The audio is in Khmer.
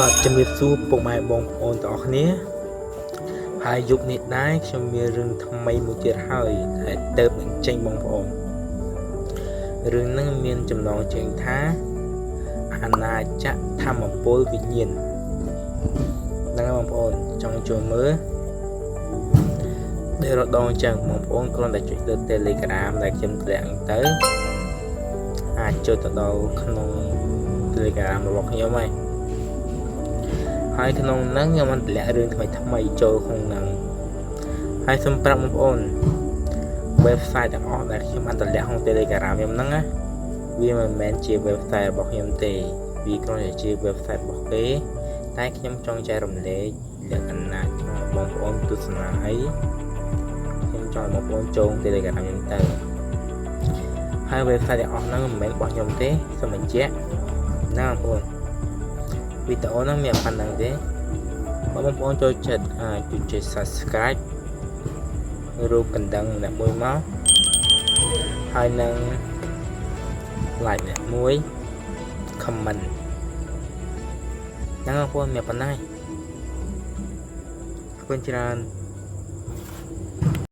បាទជំរាបសួរពុកម៉ែបងប្អូនទាំងអស់គ្នាហើយយុគនេះដែរខ្ញុំមានរឿងថ្មីមួយទៀតហើយដែលទៅនឹងចេញបងប្អូនរឿងហ្នឹងមានចំណងជើងថាអាណាចក្រធម្មពលវិញ្ញាណហ្នឹងបងប្អូនចង់ចូលមើលដែលរដងចឹងបងប្អូនគ្រាន់តែចុចលើ Telegram ដែលខ្ញុំធ្លាក់ទៅអាចចូលទៅដល់ក្នុង Telegram របស់ខ្ញុំហើយក្នុងហ្នឹងខ្ញុំបានតម្លាក់រឿងថ្មីចូលក្នុងហ្នឹងហើយសូមប្រាប់បងប្អូន website ទាំងអស់ដែលខ្ញុំបានតម្លាក់ក្នុង Telegram ខ្ញុំហ្នឹងណាវាមិនមែនជា website របស់ខ្ញុំទេវាគ្រាន់តែជា website របស់គេតែខ្ញុំចង់ចែករំលែកលក្ខណៈបងប្អូនទស្សនាអីខ្ញុំចង់បងប្អូនចូល Telegram ខ្ញុំទៅហើយ website ទាំងអស់ហ្នឹងមិនមែនរបស់ខ្ញុំទេសូមបញ្ជាក់ណាបងប្អូនវីដេអូហ្នឹងមានប៉ុណ្ណឹងទេបងប្អូនចូលចិត្តចុច Subscribe រូបកណ្ដឹងអ្នកមួយមកហើយនឹង like អ្នកមួយ comment ហ្នឹងបងប្អូនមានប៉ុណ្ណឹងហើយអរគុណច្រើន